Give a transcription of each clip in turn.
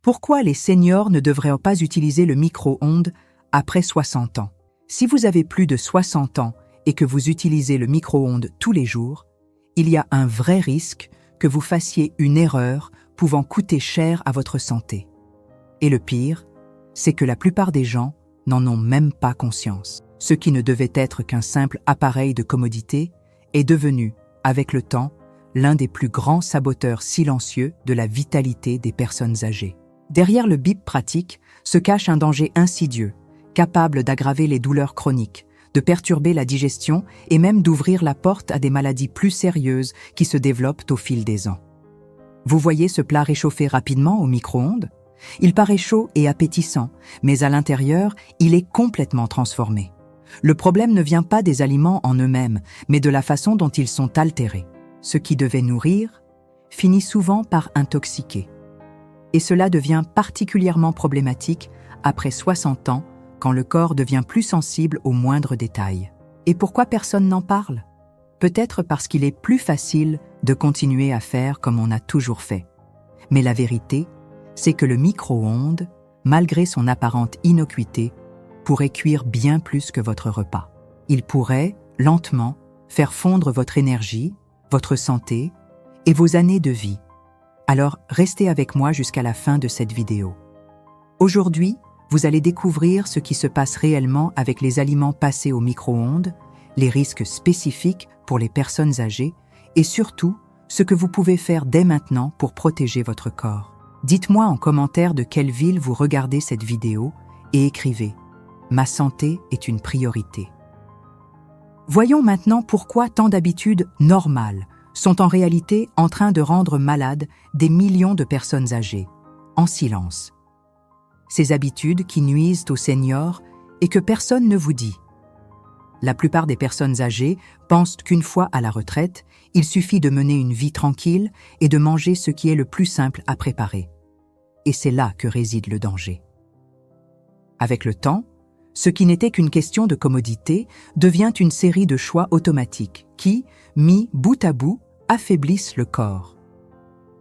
Pourquoi les seniors ne devraient pas utiliser le micro-ondes après 60 ans? Si vous avez plus de 60 ans et que vous utilisez le micro-ondes tous les jours, il y a un vrai risque que vous fassiez une erreur pouvant coûter cher à votre santé. Et le pire, c'est que la plupart des gens n'en ont même pas conscience. Ce qui ne devait être qu'un simple appareil de commodité est devenu, avec le temps, l'un des plus grands saboteurs silencieux de la vitalité des personnes âgées. Derrière le bip pratique se cache un danger insidieux, capable d'aggraver les douleurs chroniques, de perturber la digestion et même d'ouvrir la porte à des maladies plus sérieuses qui se développent au fil des ans. Vous voyez ce plat réchauffé rapidement au micro-ondes? Il paraît chaud et appétissant, mais à l'intérieur, il est complètement transformé. Le problème ne vient pas des aliments en eux-mêmes, mais de la façon dont ils sont altérés. Ce qui devait nourrir finit souvent par intoxiquer. Et cela devient particulièrement problématique après 60 ans, quand le corps devient plus sensible aux moindres détails. Et pourquoi personne n'en parle? Peut-être parce qu'il est plus facile de continuer à faire comme on a toujours fait. Mais la vérité, c'est que le micro-ondes, malgré son apparente innocuité, pourrait cuire bien plus que votre repas. Il pourrait, lentement, faire fondre votre énergie, votre santé et vos années de vie. Alors, restez avec moi jusqu'à la fin de cette vidéo. Aujourd'hui, vous allez découvrir ce qui se passe réellement avec les aliments passés au micro-ondes, les risques spécifiques pour les personnes âgées et surtout, ce que vous pouvez faire dès maintenant pour protéger votre corps. Dites-moi en commentaire de quelle ville vous regardez cette vidéo et écrivez « Ma santé est une priorité ». Voyons maintenant pourquoi tant d'habitudes normales sont en réalité en train de rendre malades des millions de personnes âgées, en silence. Ces habitudes qui nuisent aux seniors et que personne ne vous dit. La plupart des personnes âgées pensent qu'une fois à la retraite, il suffit de mener une vie tranquille et de manger ce qui est le plus simple à préparer. Et c'est là que réside le danger. Avec le temps, ce qui n'était qu'une question de commodité devient une série de choix automatiques qui, mis bout à bout, affaiblissent le corps.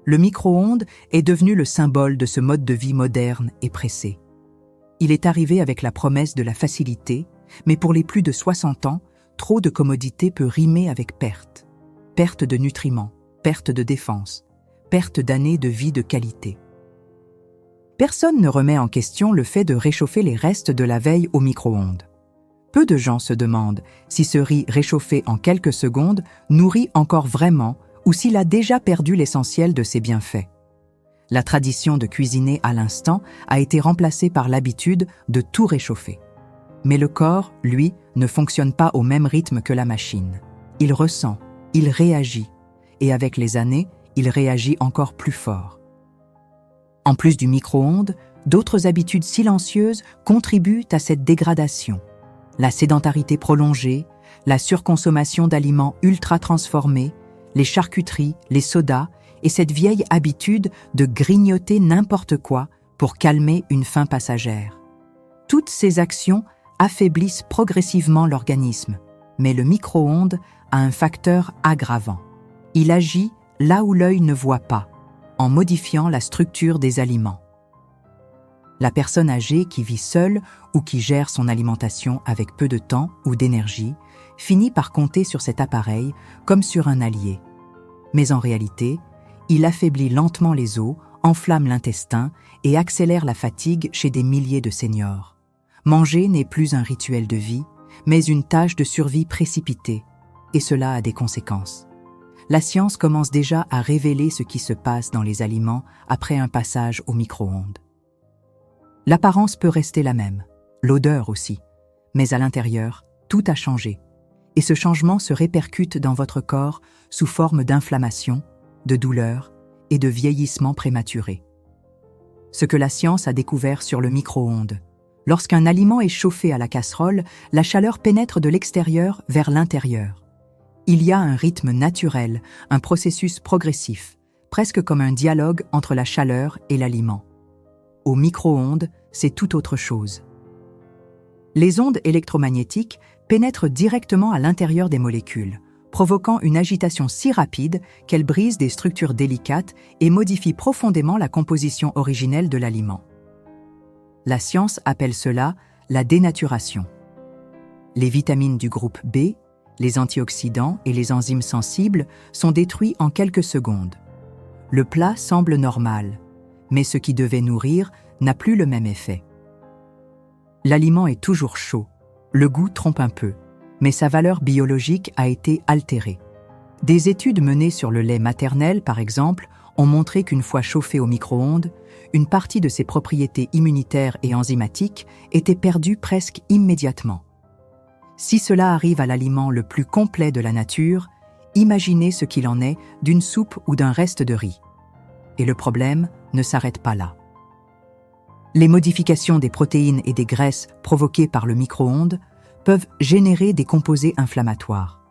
Le micro-ondes est devenu le symbole de ce mode de vie moderne et pressé. Il est arrivé avec la promesse de la facilité, mais pour les plus de 60 ans, trop de commodité peut rimer avec perte. Perte de nutriments, perte de défense, perte d'années de vie de qualité. Personne ne remet en question le fait de réchauffer les restes de la veille au micro-ondes. Peu de gens se demandent si ce riz réchauffé en quelques secondes nourrit encore vraiment ou s'il a déjà perdu l'essentiel de ses bienfaits. La tradition de cuisiner à l'instant a été remplacée par l'habitude de tout réchauffer. Mais le corps, lui, ne fonctionne pas au même rythme que la machine. Il ressent, il réagit, et avec les années, il réagit encore plus fort. En plus du micro-ondes, d'autres habitudes silencieuses contribuent à cette dégradation. La sédentarité prolongée, la surconsommation d'aliments ultra transformés, les charcuteries, les sodas et cette vieille habitude de grignoter n'importe quoi pour calmer une faim passagère. Toutes ces actions affaiblissent progressivement l'organisme, mais le micro-ondes a un facteur aggravant. Il agit là où l'œil ne voit pas, en modifiant la structure des aliments. La personne âgée qui vit seule ou qui gère son alimentation avec peu de temps ou d'énergie finit par compter sur cet appareil comme sur un allié. Mais en réalité, il affaiblit lentement les os, enflamme l'intestin et accélère la fatigue chez des milliers de seniors. Manger n'est plus un rituel de vie, mais une tâche de survie précipitée, et cela a des conséquences. La science commence déjà à révéler ce qui se passe dans les aliments après un passage au micro-ondes. L'apparence peut rester la même, l'odeur aussi, mais à l'intérieur, tout a changé. Et ce changement se répercute dans votre corps sous forme d'inflammation, de douleur et de vieillissement prématuré. Ce que la science a découvert sur le micro-ondes. Lorsqu'un aliment est chauffé à la casserole, la chaleur pénètre de l'extérieur vers l'intérieur. Il y a un rythme naturel, un processus progressif, presque comme un dialogue entre la chaleur et l'aliment. Au micro-ondes, c'est tout autre chose. Les ondes électromagnétiques pénètrent directement à l'intérieur des molécules, provoquant une agitation si rapide qu'elle brise des structures délicates et modifie profondément la composition originelle de l'aliment. La science appelle cela la dénaturation. Les vitamines du groupe B, les antioxydants et les enzymes sensibles sont détruits en quelques secondes. Le plat semble normal, mais ce qui devait nourrir n'a plus le même effet. L'aliment est toujours chaud, le goût trompe un peu, mais sa valeur biologique a été altérée. Des études menées sur le lait maternel, par exemple, ont montré qu'une fois chauffé au micro-ondes, une partie de ses propriétés immunitaires et enzymatiques était perdue presque immédiatement. Si cela arrive à l'aliment le plus complet de la nature, imaginez ce qu'il en est d'une soupe ou d'un reste de riz. Et le problème ne s'arrête pas là. Les modifications des protéines et des graisses provoquées par le micro-ondes peuvent générer des composés inflammatoires.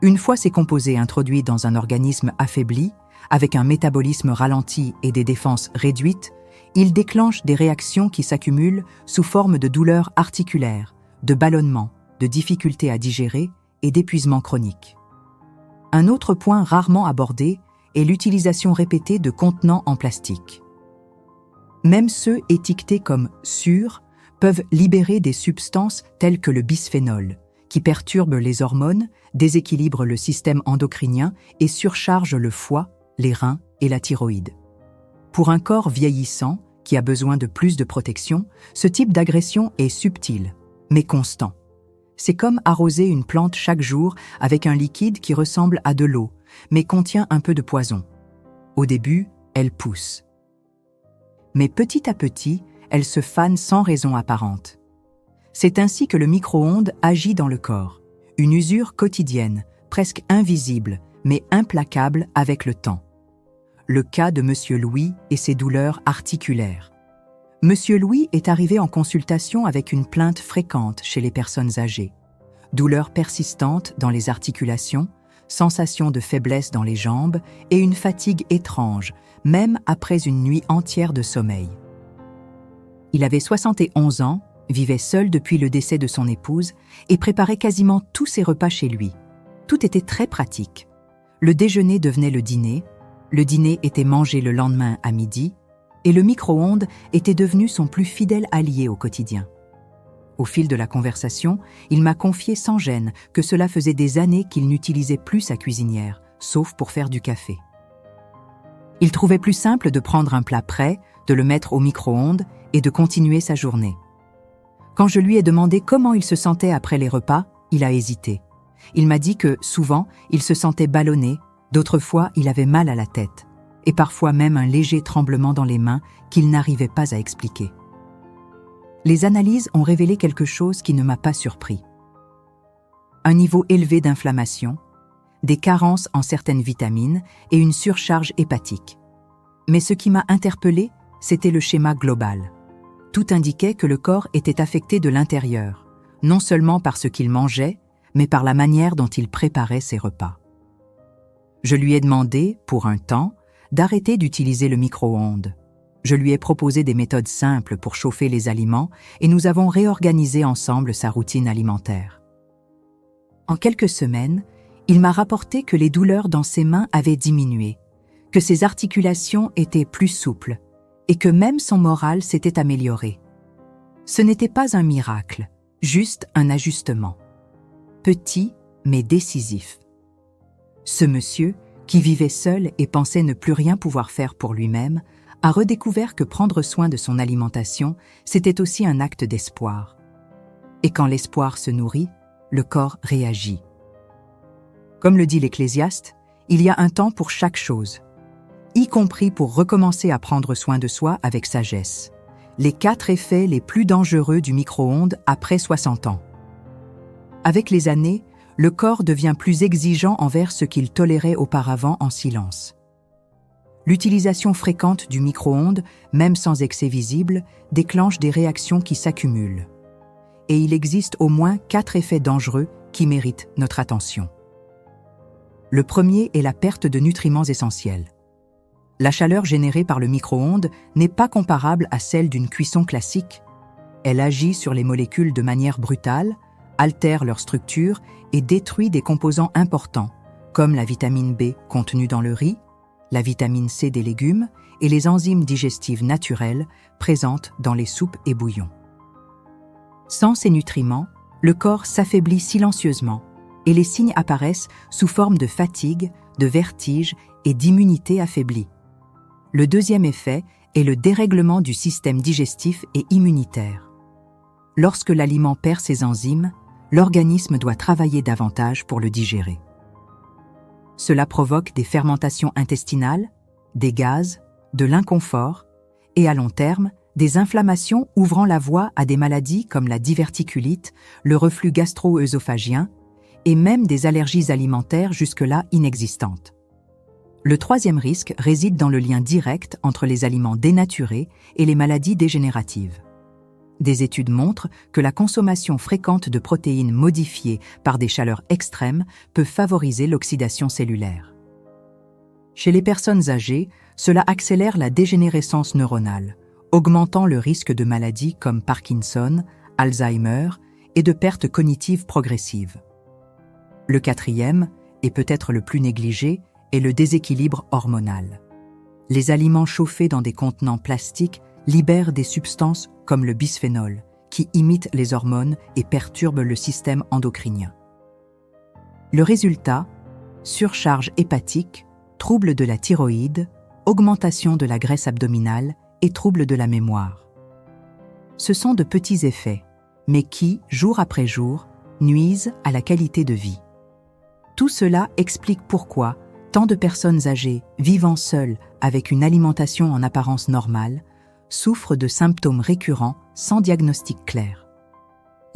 Une fois ces composés introduits dans un organisme affaibli, avec un métabolisme ralenti et des défenses réduites, ils déclenchent des réactions qui s'accumulent sous forme de douleurs articulaires, de ballonnements, de difficultés à digérer et d'épuisement chronique. Un autre point rarement abordé est l'utilisation répétée de contenants en plastique. Même ceux étiquetés comme « sûrs » peuvent libérer des substances telles que le bisphénol, qui perturbent les hormones, déséquilibrent le système endocrinien et surchargent le foie, les reins et la thyroïde. Pour un corps vieillissant, qui a besoin de plus de protection, ce type d'agression est subtil, mais constant. C'est comme arroser une plante chaque jour avec un liquide qui ressemble à de l'eau, mais contient un peu de poison. Au début, elle pousse. Mais petit à petit, elle se fane sans raison apparente. C'est ainsi que le micro-ondes agit dans le corps, une usure quotidienne, presque invisible, mais implacable avec le temps. Le cas de Monsieur Louis et ses douleurs articulaires. Monsieur Louis est arrivé en consultation avec une plainte fréquente chez les personnes âgées. Douleurs persistantes dans les articulations, sensation de faiblesse dans les jambes et une fatigue étrange, même après une nuit entière de sommeil. Il avait 71 ans, vivait seul depuis le décès de son épouse et préparait quasiment tous ses repas chez lui. Tout était très pratique. Le déjeuner devenait le dîner était mangé le lendemain à midi, et le micro-ondes était devenu son plus fidèle allié au quotidien. Au fil de la conversation, il m'a confié sans gêne que cela faisait des années qu'il n'utilisait plus sa cuisinière, sauf pour faire du café. Il trouvait plus simple de prendre un plat prêt, de le mettre au micro-ondes et de continuer sa journée. Quand je lui ai demandé comment il se sentait après les repas, il a hésité. Il m'a dit que, souvent, il se sentait ballonné, d'autres fois, il avait mal à la tête, et parfois même un léger tremblement dans les mains qu'il n'arrivait pas à expliquer. Les analyses ont révélé quelque chose qui ne m'a pas surpris. Un niveau élevé d'inflammation, des carences en certaines vitamines et une surcharge hépatique. Mais ce qui m'a interpellé, c'était le schéma global. Tout indiquait que le corps était affecté de l'intérieur, non seulement par ce qu'il mangeait, mais par la manière dont il préparait ses repas. Je lui ai demandé, pour un temps, d'arrêter d'utiliser le micro-ondes. Je lui ai proposé des méthodes simples pour chauffer les aliments et nous avons réorganisé ensemble sa routine alimentaire. En quelques semaines, il m'a rapporté que les douleurs dans ses mains avaient diminué, que ses articulations étaient plus souples et que même son moral s'était amélioré. Ce n'était pas un miracle, juste un ajustement. Petit, mais décisif. Ce monsieur, qui vivait seul et pensait ne plus rien pouvoir faire pour lui-même, a redécouvert que prendre soin de son alimentation, c'était aussi un acte d'espoir. Et quand l'espoir se nourrit, le corps réagit. Comme le dit l'Ecclésiaste, il y a un temps pour chaque chose, y compris pour recommencer à prendre soin de soi avec sagesse. Les 4 effets les plus dangereux du micro-ondes après 60 ans. Avec les années, le corps devient plus exigeant envers ce qu'il tolérait auparavant en silence. L'utilisation fréquente du micro-ondes, même sans excès visible, déclenche des réactions qui s'accumulent. Et il existe au moins 4 effets dangereux qui méritent notre attention. Le premier est la perte de nutriments essentiels. La chaleur générée par le micro-ondes n'est pas comparable à celle d'une cuisson classique. Elle agit sur les molécules de manière brutale, altère leur structure et détruit des composants importants, comme la vitamine B contenue dans le riz, la vitamine C des légumes et les enzymes digestives naturelles présentes dans les soupes et bouillons. Sans ces nutriments, le corps s'affaiblit silencieusement et les signes apparaissent sous forme de fatigue, de vertige et d'immunité affaiblie. Le deuxième effet est le dérèglement du système digestif et immunitaire. Lorsque l'aliment perd ses enzymes, l'organisme doit travailler davantage pour le digérer. Cela provoque des fermentations intestinales, des gaz, de l'inconfort et à long terme, des inflammations ouvrant la voie à des maladies comme la diverticulite, le reflux gastro-œsophagien et même des allergies alimentaires jusque-là inexistantes. Le troisième risque réside dans le lien direct entre les aliments dénaturés et les maladies dégénératives. Des études montrent que la consommation fréquente de protéines modifiées par des chaleurs extrêmes peut favoriser l'oxydation cellulaire. Chez les personnes âgées, cela accélère la dégénérescence neuronale, augmentant le risque de maladies comme Parkinson, Alzheimer et de pertes cognitives progressives. Le quatrième, et peut-être le plus négligé, est le déséquilibre hormonal. Les aliments chauffés dans des contenants plastiques libèrent des substances comme le bisphénol, qui imitent les hormones et perturbent le système endocrinien. Le résultat, surcharge hépatique, troubles de la thyroïde, augmentation de la graisse abdominale et troubles de la mémoire. Ce sont de petits effets, mais qui, jour après jour, nuisent à la qualité de vie. Tout cela explique pourquoi tant de personnes âgées vivant seules avec une alimentation en apparence normale souffrent de symptômes récurrents sans diagnostic clair.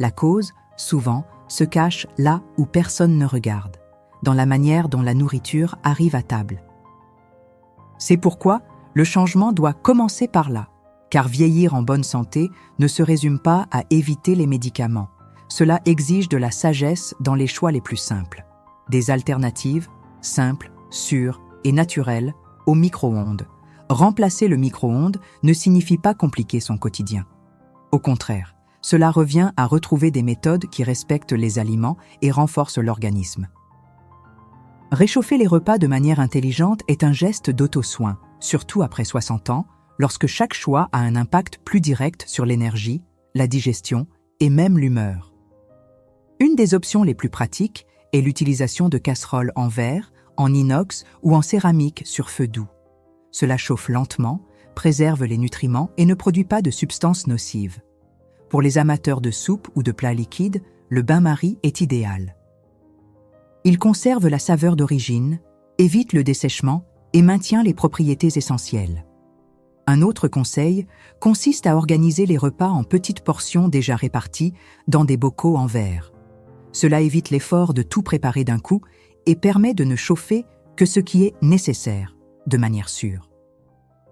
La cause, souvent, se cache là où personne ne regarde, dans la manière dont la nourriture arrive à table. C'est pourquoi le changement doit commencer par là, car vieillir en bonne santé ne se résume pas à éviter les médicaments. Cela exige de la sagesse dans les choix les plus simples. Des alternatives, simples, sûres et naturelles, au micro-ondes. Remplacer le micro-ondes ne signifie pas compliquer son quotidien. Au contraire, cela revient à retrouver des méthodes qui respectent les aliments et renforcent l'organisme. Réchauffer les repas de manière intelligente est un geste d'auto-soin, surtout après 60 ans, lorsque chaque choix a un impact plus direct sur l'énergie, la digestion et même l'humeur. Une des options les plus pratiques est l'utilisation de casseroles en verre, en inox ou en céramique sur feu doux. Cela chauffe lentement, préserve les nutriments et ne produit pas de substances nocives. Pour les amateurs de soupe ou de plats liquides, le bain-marie est idéal. Il conserve la saveur d'origine, évite le dessèchement et maintient les propriétés essentielles. Un autre conseil consiste à organiser les repas en petites portions déjà réparties dans des bocaux en verre. Cela évite l'effort de tout préparer d'un coup et permet de ne chauffer que ce qui est nécessaire, de manière sûre.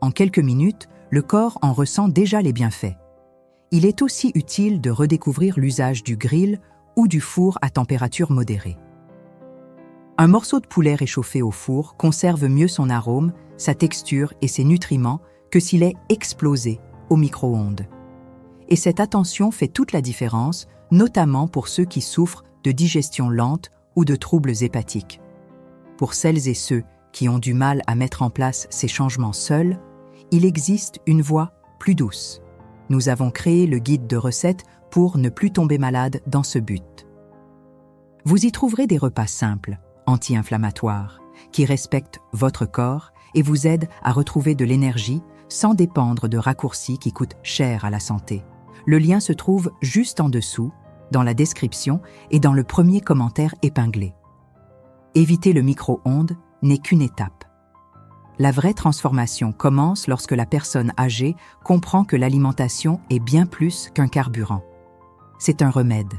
En quelques minutes, le corps en ressent déjà les bienfaits. Il est aussi utile de redécouvrir l'usage du grill ou du four à température modérée. Un morceau de poulet réchauffé au four conserve mieux son arôme, sa texture et ses nutriments que s'il est explosé au micro-ondes. Et cette attention fait toute la différence, notamment pour ceux qui souffrent de digestion lente ou de troubles hépatiques. Pour celles et ceux qui ont du mal à mettre en place ces changements seuls, il existe une voie plus douce. Nous avons créé le guide de recettes pour ne plus tomber malade dans ce but. Vous y trouverez des repas simples, anti-inflammatoires, qui respectent votre corps et vous aident à retrouver de l'énergie sans dépendre de raccourcis qui coûtent cher à la santé. Le lien se trouve juste en dessous, dans la description et dans le premier commentaire épinglé. Éviter le micro-ondes n'est qu'une étape. La vraie transformation commence lorsque la personne âgée comprend que l'alimentation est bien plus qu'un carburant. C'est un remède.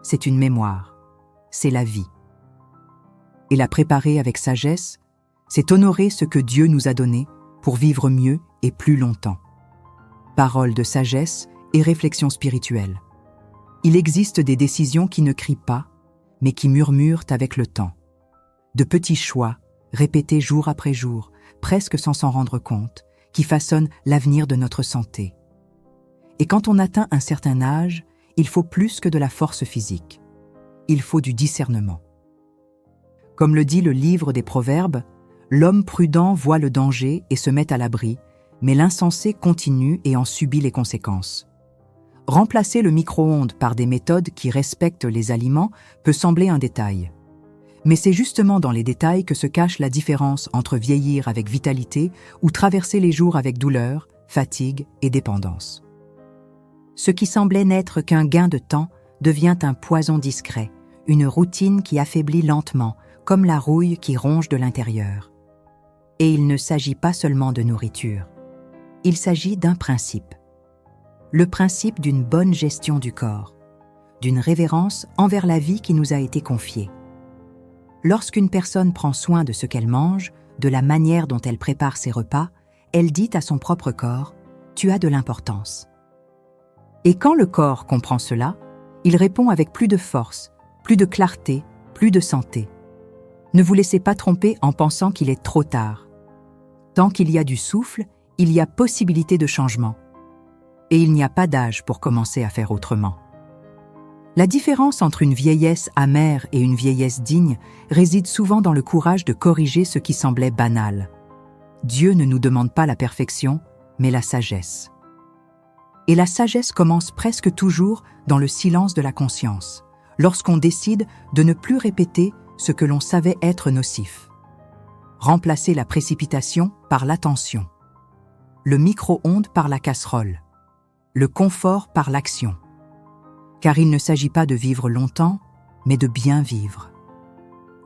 C'est une mémoire. C'est la vie. Et la préparer avec sagesse, c'est honorer ce que Dieu nous a donné pour vivre mieux et plus longtemps. Parole de sagesse et réflexion spirituelle. Il existe des décisions qui ne crient pas, mais qui murmurent avec le temps. De petits choix, répétés jour après jour, presque sans s'en rendre compte, qui façonnent l'avenir de notre santé. Et quand on atteint un certain âge, il faut plus que de la force physique. Il faut du discernement. Comme le dit le livre des Proverbes, l'homme prudent voit le danger et se met à l'abri, mais l'insensé continue et en subit les conséquences. Remplacer le micro-ondes par des méthodes qui respectent les aliments peut sembler un détail. Mais c'est justement dans les détails que se cache la différence entre vieillir avec vitalité ou traverser les jours avec douleur, fatigue et dépendance. Ce qui semblait n'être qu'un gain de temps devient un poison discret, une routine qui affaiblit lentement, comme la rouille qui ronge de l'intérieur. Et il ne s'agit pas seulement de nourriture. Il s'agit d'un principe. Le principe d'une bonne gestion du corps, d'une révérence envers la vie qui nous a été confiée. Lorsqu'une personne prend soin de ce qu'elle mange, de la manière dont elle prépare ses repas, elle dit à son propre corps « Tu as de l'importance ». Et quand le corps comprend cela, il répond avec plus de force, plus de clarté, plus de santé. Ne vous laissez pas tromper en pensant qu'il est trop tard. Tant qu'il y a du souffle, il y a possibilité de changement. Et il n'y a pas d'âge pour commencer à faire autrement. La différence entre une vieillesse amère et une vieillesse digne réside souvent dans le courage de corriger ce qui semblait banal. Dieu ne nous demande pas la perfection, mais la sagesse. Et la sagesse commence presque toujours dans le silence de la conscience, lorsqu'on décide de ne plus répéter ce que l'on savait être nocif. Remplacer la précipitation par l'attention, le micro-ondes par la casserole, le confort par l'action. Car il ne s'agit pas de vivre longtemps, mais de bien vivre.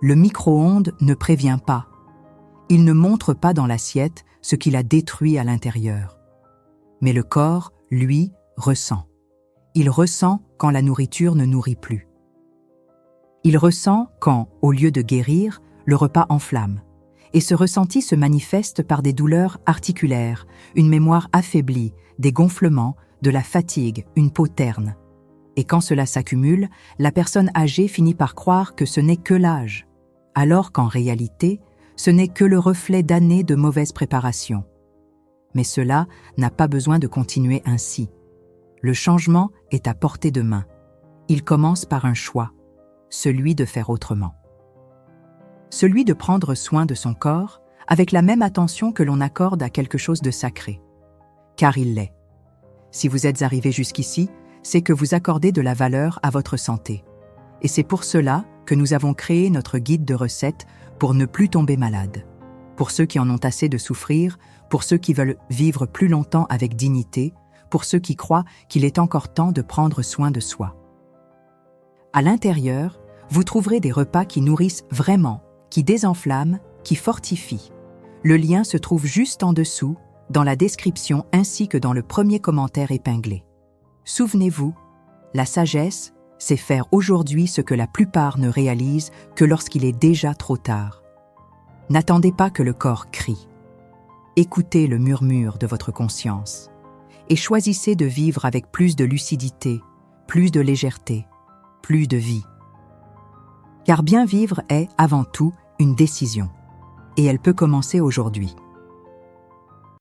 Le micro-ondes ne prévient pas. Il ne montre pas dans l'assiette ce qu'il a détruit à l'intérieur. Mais le corps, lui, ressent. Il ressent quand la nourriture ne nourrit plus. Il ressent quand, au lieu de guérir, le repas enflamme. Et ce ressenti se manifeste par des douleurs articulaires, une mémoire affaiblie, des gonflements, de la fatigue, une peau terne. Et quand cela s'accumule, la personne âgée finit par croire que ce n'est que l'âge, alors qu'en réalité, ce n'est que le reflet d'années de mauvaise préparation. Mais cela n'a pas besoin de continuer ainsi. Le changement est à portée de main. Il commence par un choix, celui de faire autrement. Celui de prendre soin de son corps avec la même attention que l'on accorde à quelque chose de sacré. Car il l'est. Si vous êtes arrivé jusqu'ici, c'est que vous accordez de la valeur à votre santé. Et c'est pour cela que nous avons créé notre guide de recettes pour ne plus tomber malade. Pour ceux qui en ont assez de souffrir, pour ceux qui veulent vivre plus longtemps avec dignité, pour ceux qui croient qu'il est encore temps de prendre soin de soi. À l'intérieur, vous trouverez des repas qui nourrissent vraiment, qui désenflamment, qui fortifient. Le lien se trouve juste en dessous, dans la description ainsi que dans le premier commentaire épinglé. Souvenez-vous, la sagesse, c'est faire aujourd'hui ce que la plupart ne réalisent que lorsqu'il est déjà trop tard. N'attendez pas que le corps crie. Écoutez le murmure de votre conscience et choisissez de vivre avec plus de lucidité, plus de légèreté, plus de vie. Car bien vivre est, avant tout, une décision. Et elle peut commencer aujourd'hui.